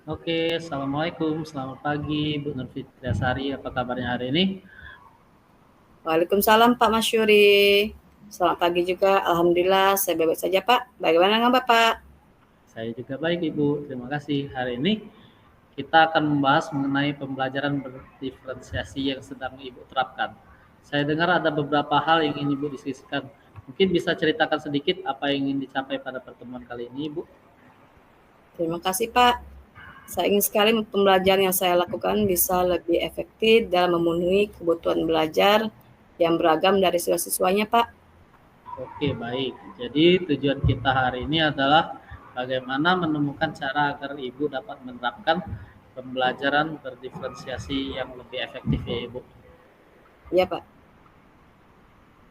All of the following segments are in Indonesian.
Oke, Assalamualaikum. Selamat pagi, Bu Nurfitriasari. Apa kabarnya hari ini? Waalaikumsalam Pak Masyuri. Selamat pagi juga. Alhamdulillah saya baik saja Pak. Bagaimana dengan Bapak? Saya juga baik, Ibu. Terima kasih. Hari ini kita akan membahas mengenai pembelajaran berdiferensiasi yang sedang Ibu terapkan. Saya dengar ada beberapa hal yang ingin Ibu diskusikan. Mungkin bisa ceritakan sedikit apa yang ingin dicapai pada pertemuan kali ini, Ibu? Terima kasih Pak. Saya ingin sekali pembelajaran yang saya lakukan bisa lebih efektif dalam memenuhi kebutuhan belajar yang beragam dari siswa-siswanya Pak. Oke, baik. Jadi tujuan kita hari ini adalah bagaimana menemukan cara agar Ibu dapat menerapkan pembelajaran berdiferensiasi yang lebih efektif ya, Ibu. Ya Pak.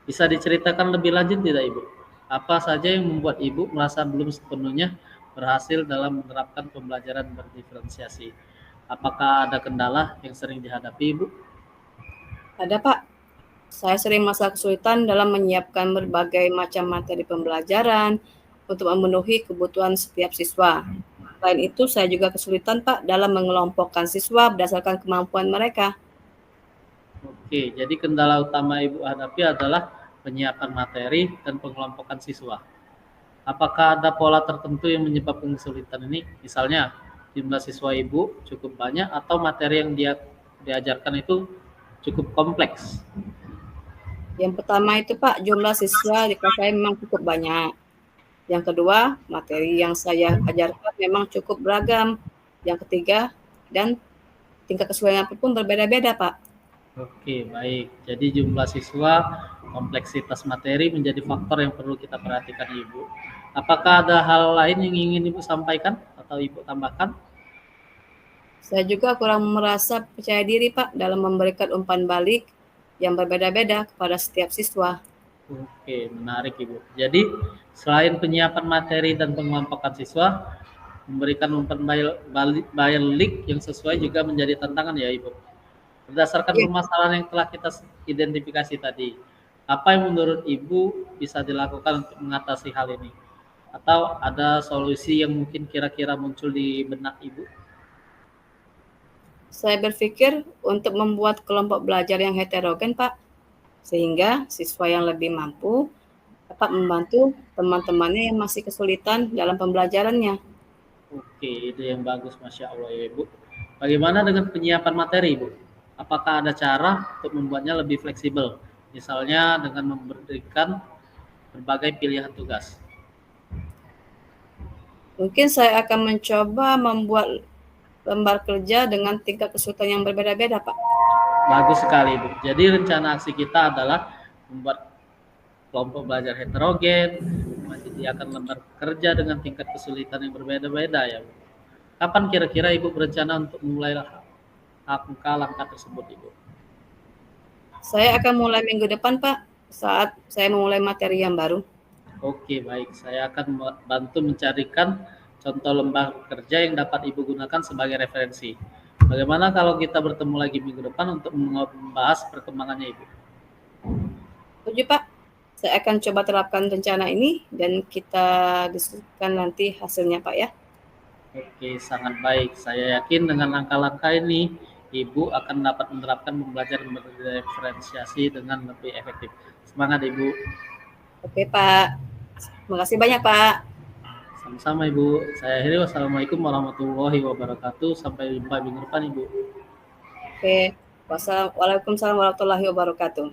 Bisa diceritakan lebih lanjut tidak, Ibu? Apa saja yang membuat Ibu merasa belum sepenuhnya berhasil dalam menerapkan pembelajaran berdiferensiasi? Apakah ada kendala yang sering dihadapi, Ibu? Ada Pak. Saya sering merasa kesulitan dalam menyiapkan berbagai macam materi pembelajaran untuk memenuhi kebutuhan setiap siswa. Selain itu, saya juga kesulitan Pak dalam mengelompokkan siswa berdasarkan kemampuan mereka. Oke, jadi kendala utama Ibu hadapi adalah penyiapan materi dan pengelompokan siswa. Apakah ada pola tertentu yang menyebabkan kesulitan ini? Misalnya, jumlah siswa Ibu cukup banyak atau materi yang dia diajarkan itu cukup kompleks? Yang pertama itu Pak, jumlah siswa di kelas saya memang cukup banyak. Yang kedua, materi yang saya ajarkan memang cukup beragam. Yang ketiga, dan tingkat kesulitan pun berbeda-beda Pak. Oke, baik. Jadi jumlah siswa, kompleksitas materi menjadi faktor yang perlu kita perhatikan, Ibu. Apakah ada hal lain yang ingin Ibu sampaikan atau Ibu tambahkan? Saya juga kurang merasa percaya diri Pak dalam memberikan umpan balik yang berbeda-beda kepada setiap siswa. Oke, menarik Ibu. Jadi, selain penyiapan materi dan pengelompokan siswa, memberikan umpan balik yang sesuai juga menjadi tantangan ya Ibu. Berdasarkan Ya, permasalahan yang telah kita identifikasi tadi, apa yang menurut Ibu bisa dilakukan untuk mengatasi hal ini? Atau ada solusi yang mungkin kira-kira muncul di benak Ibu? saya berpikir untuk membuat kelompok belajar yang heterogen Pak, sehingga siswa yang lebih mampu dapat membantu teman-temannya yang masih kesulitan dalam pembelajarannya. Oke, ide yang bagus, Masya Allah ya Ibu. Bagaimana dengan penyiapan materi Ibu? Apakah ada cara untuk membuatnya lebih fleksibel? Misalnya dengan memberikan berbagai pilihan tugas. Mungkin saya akan mencoba membuat lembar kerja dengan tingkat kesulitan yang berbeda-beda, Pak. Bagus sekali Ibu. Jadi rencana aksi kita adalah membuat kelompok belajar heterogen, menyediakan lembar kerja dengan tingkat kesulitan yang berbeda-beda ya Bu. Kapan kira-kira Ibu berencana untuk memulai langkah-langkah tersebut Ibu? Saya akan mulai minggu depan, Pak, saat saya memulai materi yang baru. Oke, baik. Saya akan bantu mencarikan contoh lembar kerja yang dapat Ibu gunakan sebagai referensi. Bagaimana kalau kita bertemu lagi minggu depan untuk membahas perkembangannya, Ibu? Setuju, Pak. Saya akan coba terapkan rencana ini dan kita diskusikan nanti hasilnya, Pak ya. Oke, sangat baik. Saya yakin dengan langkah-langkah ini, Ibu akan dapat menerapkan pembelajaran berdiferensiasi dengan lebih efektif. Semangat, Ibu. Oke, Pak. Terima kasih banyak, Pak. Sama-sama, Ibu. Saya akhiri. Wassalamualaikum warahmatullahi wabarakatuh. Sampai jumpa minggu depan, Ibu. Oke. Waalaikumsalam warahmatullahi wabarakatuh.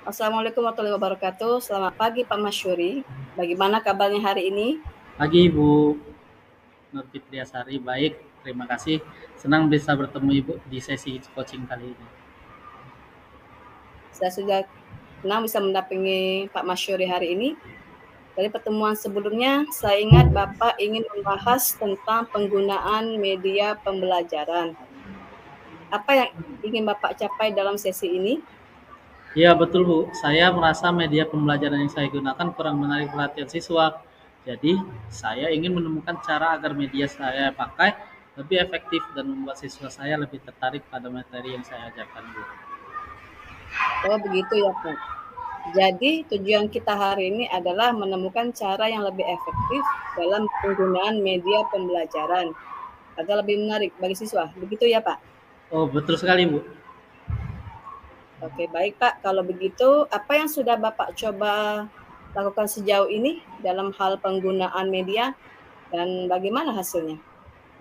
Assalamualaikum warahmatullahi wabarakatuh. Selamat pagi, Pak Masyuri. Bagaimana kabarnya hari ini? Pagi, Ibu Nurfitriasari. Baik, terima kasih. Senang bisa bertemu Ibu di sesi coaching kali ini. Saya sudah senang bisa mendampingi Pak Masyuri hari ini. Dari pertemuan sebelumnya, saya ingat Bapak ingin membahas tentang penggunaan media pembelajaran. Apa yang ingin Bapak capai dalam sesi ini? Iya, betul Bu. Saya merasa media pembelajaran yang saya gunakan kurang menarik perhatian siswa. Jadi, saya ingin menemukan cara agar media saya pakai lebih efektif dan membuat siswa saya lebih tertarik pada materi yang saya ajarkan Bu. Oh, begitu ya, Pak. Jadi tujuan kita hari ini adalah menemukan cara yang lebih efektif dalam penggunaan media pembelajaran agar lebih menarik bagi siswa. Begitu ya, Pak? Oh, betul sekali, Bu. Oke, baik, Pak. Kalau begitu, apa yang sudah Bapak coba lakukan sejauh ini dalam hal penggunaan media dan bagaimana hasilnya?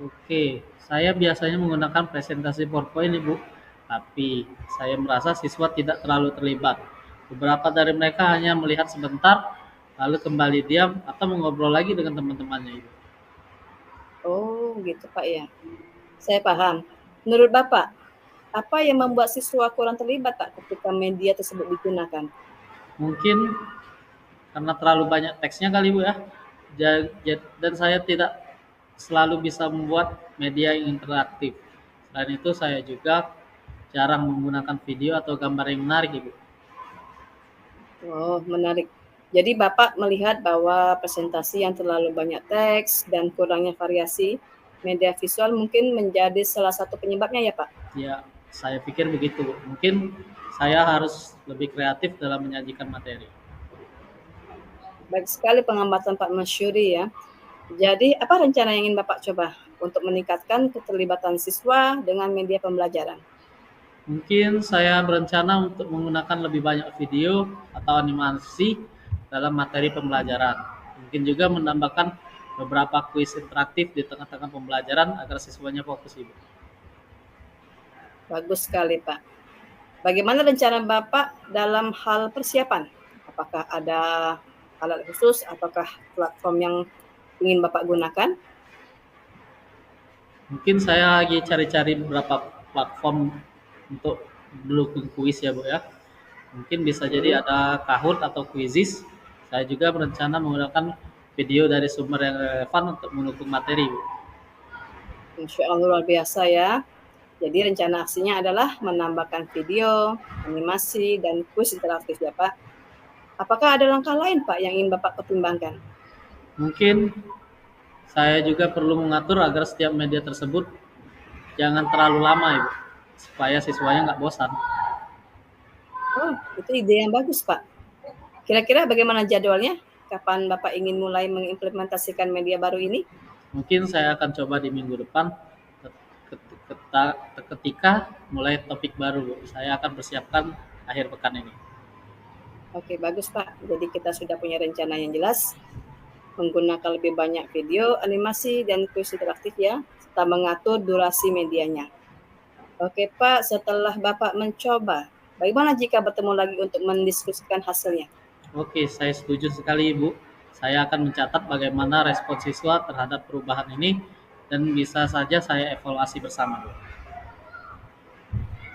Oke, saya biasanya menggunakan presentasi PowerPoint, Ibu. Tapi saya merasa siswa tidak terlalu terlibat. Beberapa dari mereka hanya melihat sebentar, lalu kembali diam atau mengobrol lagi dengan teman-temannya, Ibu. Oh, gitu, Pak ya. Saya paham. Menurut Bapak, apa yang membuat siswa kurang terlibat, Pak, ketika media tersebut digunakan? Mungkin karena terlalu banyak teksnya kali, Bu, ya. Dan saya tidak selalu bisa membuat media yang interaktif. Selain itu, saya juga jarang menggunakan video atau gambar yang menarik, Ibu. Oh, menarik. Jadi Bapak melihat bahwa presentasi yang terlalu banyak teks dan kurangnya variasi media visual mungkin menjadi salah satu penyebabnya ya, Pak? Ya, saya pikir begitu. Mungkin saya harus lebih kreatif dalam menyajikan materi. Baik sekali pengamatan Pak Masyuri ya. Jadi apa rencana yang ingin Bapak coba untuk meningkatkan keterlibatan siswa dengan media pembelajaran? Mungkin saya berencana untuk menggunakan lebih banyak video atau animasi dalam materi pembelajaran. Mungkin juga menambahkan beberapa kuis interaktif di tengah-tengah pembelajaran agar siswanya fokus, Ibu. Bagus sekali, Pak. Bagaimana rencana Bapak dalam hal persiapan? Apakah ada alat khusus ataukah platform yang ingin Bapak gunakan? Mungkin saya lagi cari-cari beberapa platform untuk mendukung kuis ya, Bu ya. Mungkin bisa jadi ada Kahoot atau Quizizz. Saya juga berencana menggunakan video dari sumber yang relevan untuk mendukung materi, Bu. Insya Allah luar biasa ya. Jadi rencana aksinya adalah menambahkan video, animasi, dan kuis interaktif ya Pak. Apakah ada langkah lain Pak yang ingin Bapak pertimbangkan? Mungkin saya juga perlu mengatur agar setiap media tersebut jangan terlalu lama, Ibu, supaya siswanya nggak bosan. Oh, itu ide yang bagus Pak. Kira-kira bagaimana jadwalnya? Kapan Bapak ingin mulai mengimplementasikan media baru ini? Mungkin saya akan coba di minggu depan ketika mulai topik baru, Bu. Saya akan persiapkan akhir pekan ini. Oke, bagus Pak. Jadi kita sudah punya rencana yang jelas, menggunakan lebih banyak video, animasi, dan kuis interaktif ya, serta mengatur durasi medianya. Oke Pak, setelah Bapak mencoba, bagaimana jika bertemu lagi untuk mendiskusikan hasilnya? Oke, saya setuju sekali, Ibu. Saya akan mencatat bagaimana respon siswa terhadap perubahan ini dan bisa saja saya evaluasi bersama, Bu.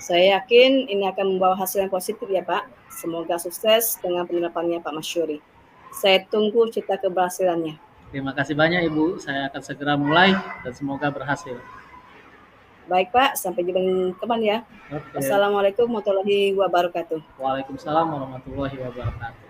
Saya yakin ini akan membawa hasil yang positif ya Pak. Semoga sukses dengan penerapannya Pak Masyuri. Saya tunggu cerita keberhasilannya. Terima kasih banyak, Ibu. Saya akan segera mulai dan semoga berhasil. Baik Pak, sampai jumpa teman ya. Oke. Wassalamualaikum warahmatullahi wabarakatuh. Waalaikumsalam warahmatullahi wabarakatuh.